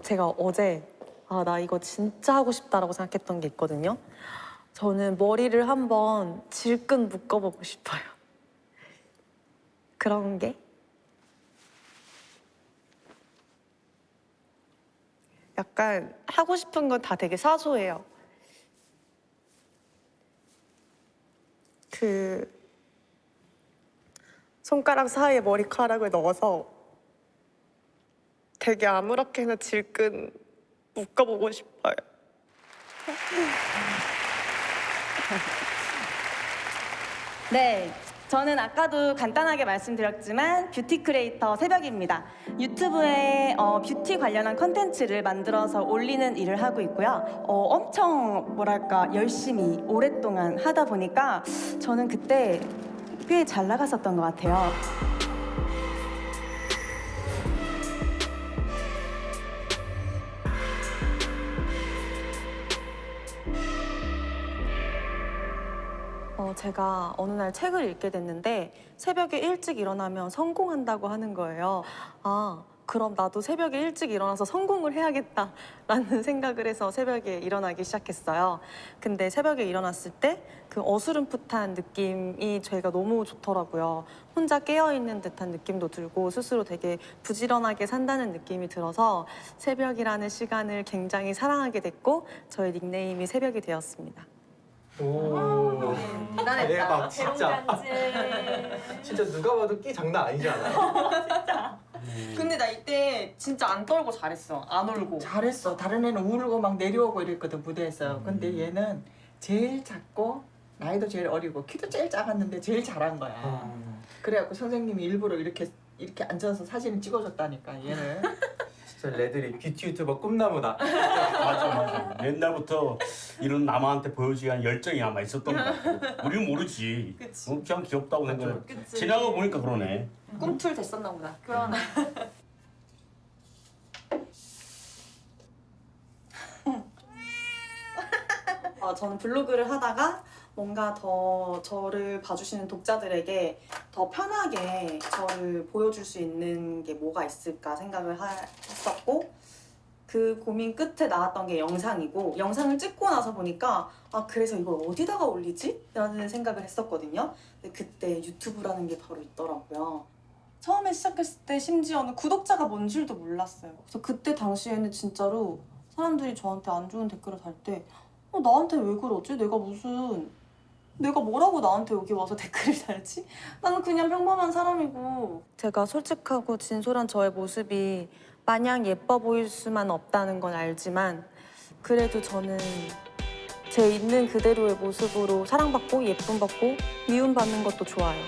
제가 어제 나 이거 진짜 하고 싶다라고 생각했던 게 있거든요. 저는 머리를 한번 질끈 묶어보고 싶어요. 그런 게 약간 하고 싶은 건 다 되게 사소해요. 그 손가락 사이에 머리카락을 넣어서 되게 아무렇게나 질끈 묶어보고 싶어요. 네, 저는 아까도 간단하게 말씀드렸지만 뷰티 크리에이터 새벽입니다. 유튜브에 뷰티 관련한 컨텐츠를 만들어서 올리는 일을 하고 있고요. 엄청 뭐랄까 열심히 오랫동안 하다 보니까 저는 그때 꽤 잘 나갔었던 것 같아요. 제가 어느 날 책을 읽게 됐는데 새벽에 일찍 일어나면 성공한다고 하는 거예요. 그럼 나도 새벽에 일찍 일어나서 성공을 해야겠다라는 생각을 해서 새벽에 일어나기 시작했어요. 근데 새벽에 일어났을 때 그 어수름풋한 느낌이 제가 너무 좋더라고요. 혼자 깨어있는 듯한 느낌도 들고 스스로 되게 부지런하게 산다는 느낌이 들어서 새벽이라는 시간을 굉장히 사랑하게 됐고 저의 닉네임이 새벽이 되었습니다. 오, 대단했다. 대박 진짜. 진짜 누가 봐도 끼 장난 아니지 않아요? 근데 나 이때 진짜 안 떨고 잘했어. 안 울고. 잘했어. 다른 애는 울고 막 내려오고 이랬거든 무대에서. 근데 얘는 제일 작고 나이도 제일 어리고 키도 제일 작았는데 제일 잘한 거야. 그래갖고 선생님이 일부러 이렇게 앉아서 사진을 찍어줬다니까 얘를. 진짜 레들이 뷰티 유튜버 꿈나무다. 맞아. 옛날부터 이런 남한테 보여주기 위한 열정이 아마 있었던 것 같고 우리는 모르지. 그치. 그냥 귀엽다고 맞아. 생각해. 그치. 지나가 보니까 그러네. 꿈틀 됐었나 보다. 그러네. 저는 블로그를 하다가 뭔가 더 저를 봐주시는 독자들에게 더 편하게 저를 보여줄 수 있는 게 뭐가 있을까 생각을 했었고 그 고민 끝에 나왔던 게 영상이고 영상을 찍고 나서 보니까 그래서 이걸 어디다가 올리지? 라는 생각을 했었거든요. 근데 그때 유튜브라는 게 바로 있더라고요. 처음에 시작했을 때 심지어는 구독자가 뭔 줄도 몰랐어요. 그래서 그때 당시에는 진짜로 사람들이 저한테 안 좋은 댓글을 달 때 나한테 왜 그러지? 내가 뭐라고 나한테 여기 와서 댓글을 달지? 나는 그냥 평범한 사람이고. 제가 솔직하고 진솔한 저의 모습이 마냥 예뻐 보일 수만 없다는 건 알지만 그래도 저는 제 있는 그대로의 모습으로 사랑받고 예쁨받고 미움받는 것도 좋아요.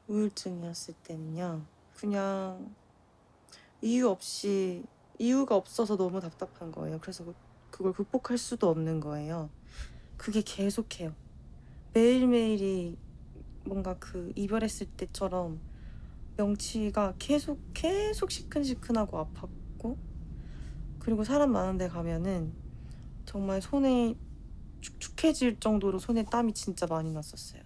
우울증이었을 때는요. 그냥 이유가 없어서 너무 답답한 거예요. 그래서 그걸 극복할 수도 없는 거예요. 그게 계속해요. 매일매일이 뭔가 그 이별했을 때처럼 명치가 계속 시큰시큰하고 아팠고 그리고 사람 많은 데 가면은 정말 손이 축축해질 정도로 손에 땀이 진짜 많이 났었어요.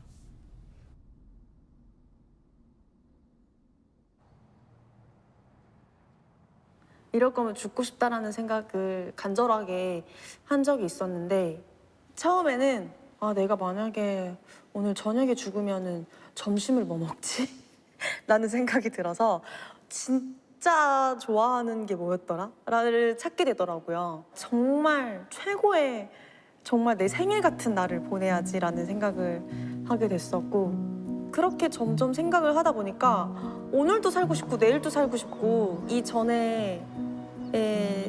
이럴 거면 죽고 싶다라는 생각을 간절하게 한 적이 있었는데 처음에는 내가 만약에 오늘 저녁에 죽으면은 점심을 뭐 먹지? 라는 생각이 들어서 진짜 좋아하는 게 뭐였더라? 라를 찾게 되더라고요. 정말 최고의 정말 내 생일 같은 날을 보내야지라는 생각을 하게 됐었고 그렇게 점점 생각을 하다 보니까 오늘도 살고 싶고 내일도 살고 싶고 이전에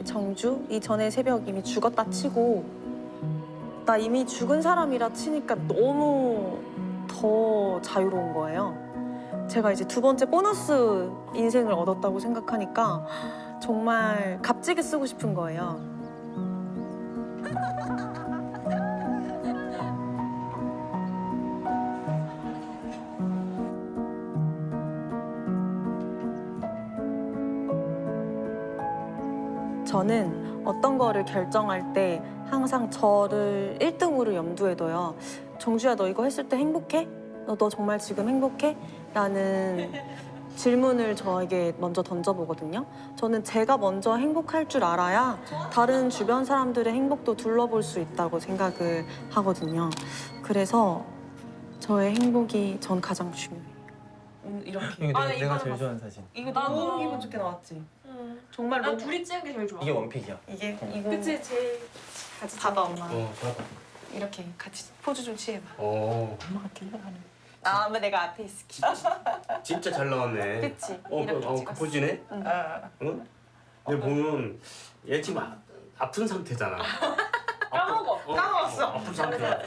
정주, 이전의 새벽 이미 죽었다 치고 나 이미 죽은 사람이라 치니까 너무 더 자유로운 거예요. 제가 이제 두 번째 보너스 인생을 얻었다고 생각하니까 정말 값지게 쓰고 싶은 거예요. 저는 어떤 거를 결정할 때 항상 저를 1등으로 염두에 둬요. 정주야, 너 이거 했을 때 행복해? 너 정말 지금 행복해? 라는 질문을 저에게 먼저 던져보거든요. 저는 제가 먼저 행복할 줄 알아야 다른 주변 사람들의 행복도 둘러볼 수 있다고 생각을 하거든요. 그래서 저의 행복이 전 가장 중요해요. 이렇게. 이거 아, 네, 내가 이거는 제일 봤어. 좋아하는 사진. 이거 나도. 너무 기분 좋게 나왔지? 정말 난 너무... 둘이 찍은 게 제일 좋아. 이게 원픽이야. 이게 이거 그치 제일 같이 봐봐 엄마. 봐봐. 이렇게 같이 포즈 좀 취해봐. 엄마가 들려가는 아, 엄마 내가 앞에 있을게. 진짜 잘 나왔네. 그치? 그 이렇게 찍었어. 포즈네. 응. 응? 근데 보면 얘 지금 아픈 상태잖아. 까먹었어. 아픈 상태야.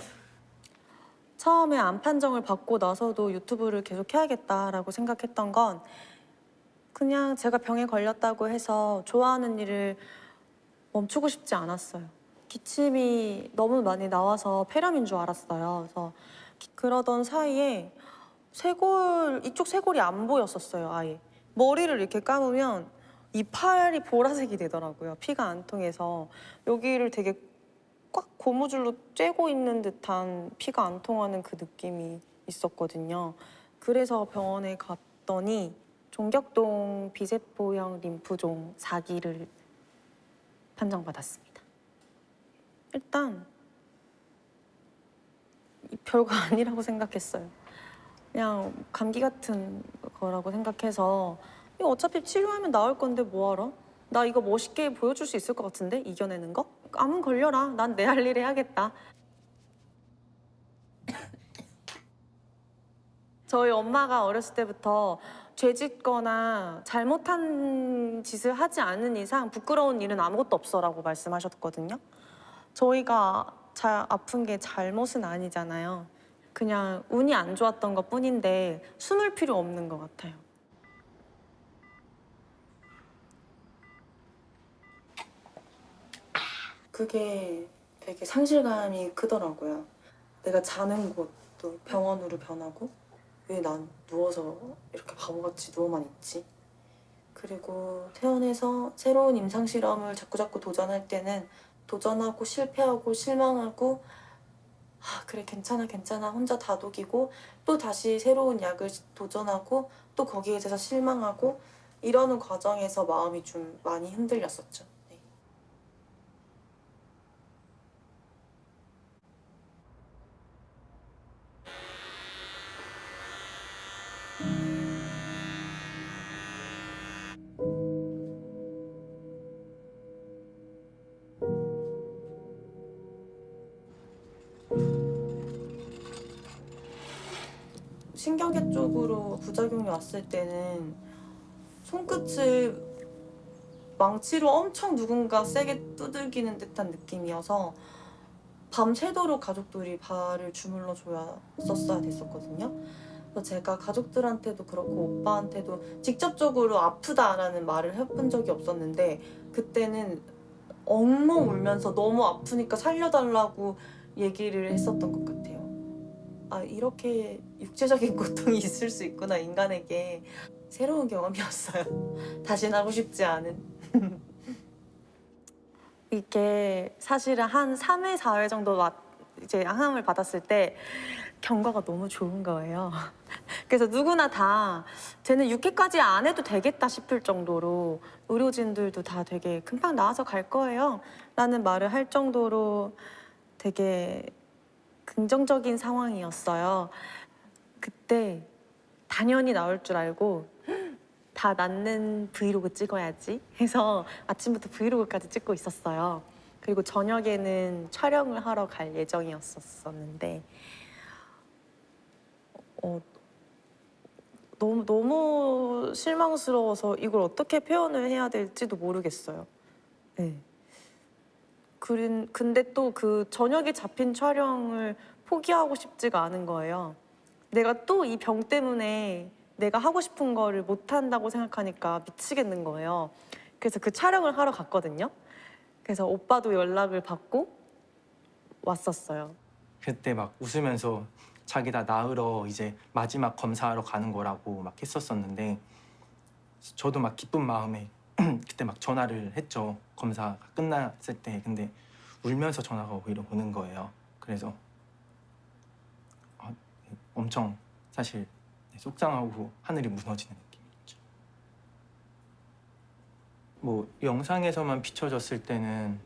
처음에 암 판정을 받고 나서도 유튜브를 계속 해야겠다라고 생각했던 건 그냥 제가 병에 걸렸다고 해서 좋아하는 일을 멈추고 싶지 않았어요. 기침이 너무 많이 나와서 폐렴인 줄 알았어요. 그래서 그러던 사이에 이쪽 쇄골이 안 보였었어요, 아예. 머리를 이렇게 감으면 이 팔이 보라색이 되더라고요. 피가 안 통해서 여기를 되게 꽉 고무줄로 쬐고 있는 듯한 피가 안 통하는 그 느낌이 있었거든요. 그래서 병원에 갔더니 종격동 비세포형 림프종 4기를 판정받았습니다. 일단 별거 아니라고 생각했어요. 그냥 감기 같은 거라고 생각해서 이거 어차피 치료하면 나을 건데 뭐하러? 나 이거 멋있게 보여줄 수 있을 것 같은데? 이겨내는 거? 암은 걸려라. 난 내 할 일 해야겠다. 저희 엄마가 어렸을 때부터 죄 짓거나 잘못한 짓을 하지 않은 이상 부끄러운 일은 아무것도 없어라고 말씀하셨거든요. 저희가 아픈 게 잘못은 아니잖아요. 그냥 운이 안 좋았던 것 뿐인데 숨을 필요 없는 것 같아요. 그게 되게 상실감이 크더라고요. 내가 자는 곳도 병원으로 변하고 왜 난 누워서 이렇게 바보같이 누워만 있지? 그리고 퇴원해서 새로운 임상실험을 자꾸자꾸 도전할 때는 도전하고 실패하고 실망하고 그래 괜찮아 혼자 다독이고 또 다시 새로운 약을 도전하고 또 거기에 대해서 실망하고 이러는 과정에서 마음이 좀 많이 흔들렸었죠. 네. 신경계 쪽으로 부작용이 왔을 때는 손끝을 망치로 엄청 누군가 세게 두들기는 듯한 느낌이어서 밤새도록 가족들이 발을 주물러 줬었어야 됐었거든요. 그래서 제가 가족들한테도 그렇고 오빠한테도 직접적으로 아프다라는 말을 해본 적이 없었는데 그때는 엉엉 울면서 너무 아프니까 살려달라고 얘기를 했었던 것 같아요. 이렇게 육체적인 고통이 있을 수 있구나, 인간에게. 새로운 경험이었어요. 다시는 하고 싶지 않은. 이게 사실은 한 3회, 4회 정도 이제 항암을 받았을 때 경과가 너무 좋은 거예요. 그래서 누구나 다 쟤는 6회까지 안 해도 되겠다 싶을 정도로 의료진들도 다 되게 금방 나아서 갈 거예요 라는 말을 할 정도로 되게 긍정적인 상황이었어요. 그때 당연히 나올 줄 알고 다 낫는 브이로그 찍어야지 해서 아침부터 브이로그까지 찍고 있었어요. 그리고 저녁에는 촬영을 하러 갈 예정이었었는데 너무 실망스러워서 이걸 어떻게 표현을 해야 될지도 모르겠어요. 네. 근데 또 그 저녁에 잡힌 촬영을 포기하고 싶지가 않은 거예요. 내가 또 이 병 때문에 내가 하고 싶은 거를 못한다고 생각하니까 미치겠는 거예요. 그래서 그 촬영을 하러 갔거든요. 그래서 오빠도 연락을 받고 왔었어요. 그때 막 웃으면서 자기 다 나으러 이제 마지막 검사하러 가는 거라고 막 했었었는데 저도 막 기쁜 마음에 그때 막 전화를 했죠. 검사가 끝났을 때. 근데 울면서 전화가 오히려 오는 거예요. 그래서 엄청 사실 속상하고 하늘이 무너지는 느낌이었죠. 뭐 영상에서만 비춰졌을 때는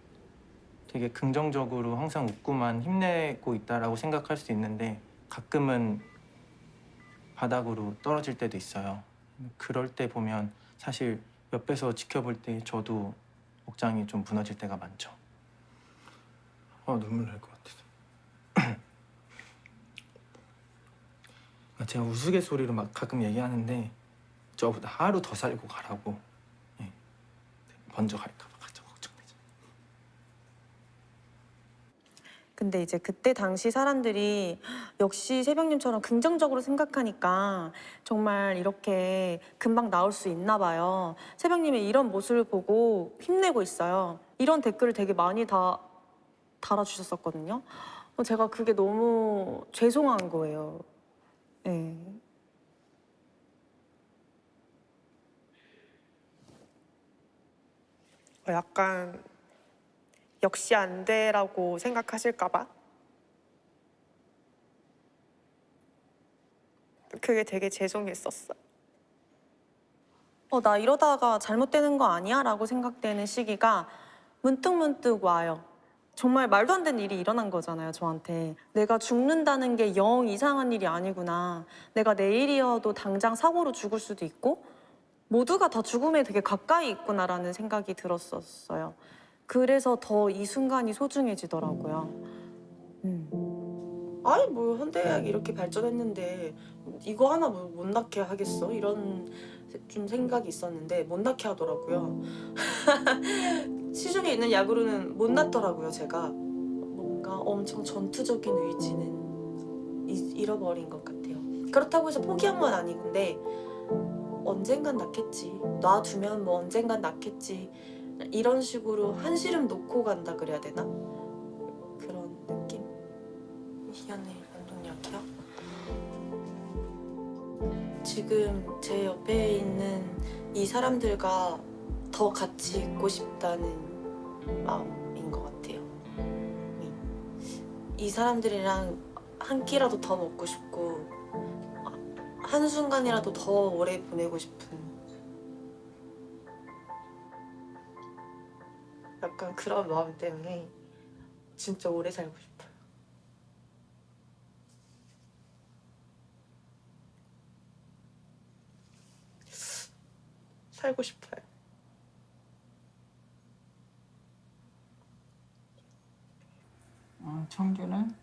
되게 긍정적으로 항상 웃고만 힘내고 있다라고 생각할 수 있는데 가끔은 바닥으로 떨어질 때도 있어요. 그럴 때 보면 사실 옆에서 지켜볼 때 저도 억장이 좀 무너질 때가 많죠. 눈물 날 것 같아서. 제가 우스갯소리로 막 가끔 얘기하는데 저보다 하루 더 살고 가라고. 예. 먼저 갈까 봐 걱정되죠. 근데 이제 그때 당시 사람들이 역시 새벽님처럼 긍정적으로 생각하니까 정말 이렇게 금방 나올 수 있나 봐요. 새벽님의 이런 모습을 보고 힘내고 있어요. 이런 댓글을 되게 많이 달아주셨었거든요. 제가 그게 너무 죄송한 거예요. 네. 약간 역시 안 돼라고 생각하실까 봐 그게 되게 죄송했었어. 나 이러다가 잘못되는 거 아니야? 라고 생각되는 시기가 문득문득 와요. 정말 말도 안 되는 일이 일어난 거잖아요, 저한테. 내가 죽는다는 게 영 이상한 일이 아니구나. 내가 내일이어도 당장 사고로 죽을 수도 있고 모두가 다 죽음에 되게 가까이 있구나라는 생각이 들었었어요. 그래서 더 이 순간이 소중해지더라고요. 아니 뭐 현대의학이 이렇게 발전했는데 이거 하나 뭐 못 낳게 하겠어? 이런 좀 생각이 있었는데 못 낳게 하더라고요. 시중에 있는 약으로는 못 낳더라고요, 제가. 뭔가 엄청 전투적인 의지는 잃어버린 것 같아요. 그렇다고 해서 포기한 건 아니군데 언젠간 낳겠지. 놔두면 뭐 언젠간 낳겠지. 이런 식으로 한시름 놓고 간다 그래야 되나? 그런 느낌? 희연의 면역약이요? 지금 제 옆에 있는 이 사람들과 더 같이 있고 싶다는 마음인 것 같아요. 이 사람들이랑 한 끼라도 더 먹고 싶고 한순간이라도 더 오래 보내고 싶은 약간 그런 마음 때문에 진짜 오래 살고 싶어요. 살고 싶어요. 청규는?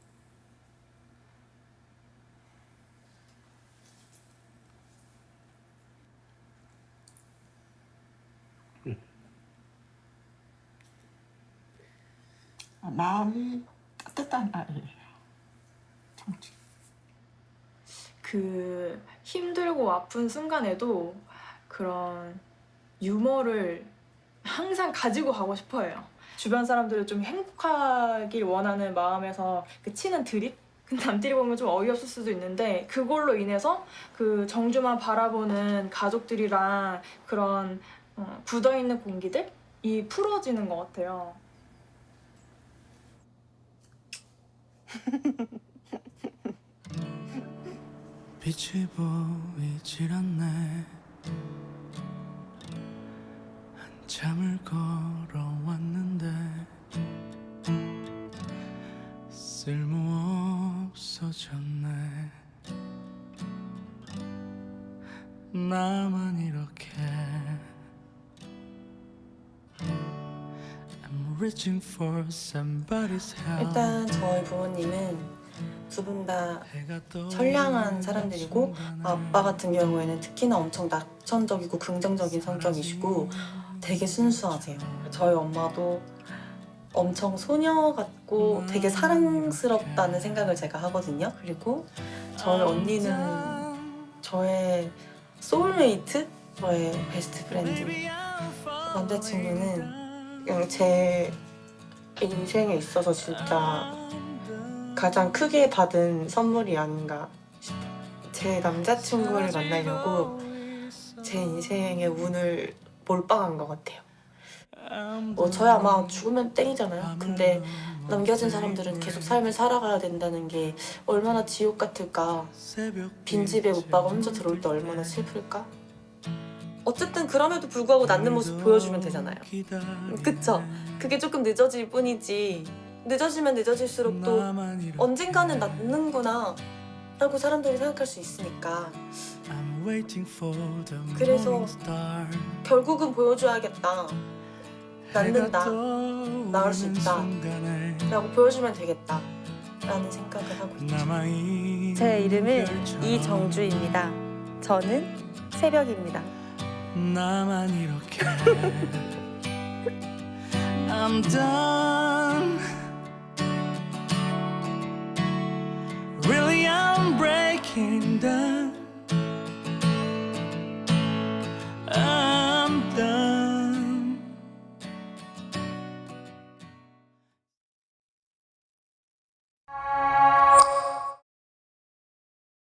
마음이 따뜻한 아이예요. 청주. 그 힘들고 아픈 순간에도 그런 유머를 항상 가지고 가고 싶어요. 주변 사람들을 좀 행복하길 원하는 마음에서 그 치는 드립? 근데 남들이 보면 좀 어이없을 수도 있는데 그걸로 인해서 그 정주만 바라보는 가족들이랑 그런 굳어있는 공기들이 풀어지는 것 같아요. 빛이 보이질 않네. 한참을 걸어왔는데 쓸모없어졌네. 나만 이렇게 I'm reaching for somebody's help. 일단 저희 부모님은 두 분 다 선량한 사람들이고 아빠 같은 경우에는 특히나 엄청 낙천적이고 긍정적인 성격이시고 되게 순수하세요. 저희 엄마도 엄청 소녀 같고 되게 사랑스럽다는 생각을 제가 하거든요. 그리고 저희 언니는 저의 소울메이트? 저의 베스트 프렌드. 남자친구는 그냥 제 인생에 있어서 진짜 가장 크게 받은 선물이 아닌가 싶어요. 제 남자친구를 만나려고 제 인생의 운을 몰빵한 것 같아요. 뭐 저야 아마 죽으면 땡이잖아요. 근데 남겨진 사람들은 계속 삶을 살아가야 된다는 게 얼마나 지옥 같을까. 빈집에 오빠가 혼자 들어올 때 얼마나 슬플까. 어쨌든 그럼에도 불구하고 낫는 모습 보여주면 되잖아요. 그쵸? 그게 조금 늦어질 뿐이지 늦어지면 늦어질수록 또 언젠가는 낫는구나 라고 사람들이 생각할 수 있으니까 그래서 결국은 보여줘야겠다. 낫는다. 나을 수 있다. 라고 보여주면 되겠다. 라는 생각을 하고 있죠. 제 이름은 이정주입니다. 저는 새벽입니다. 나만 이렇게 I'm done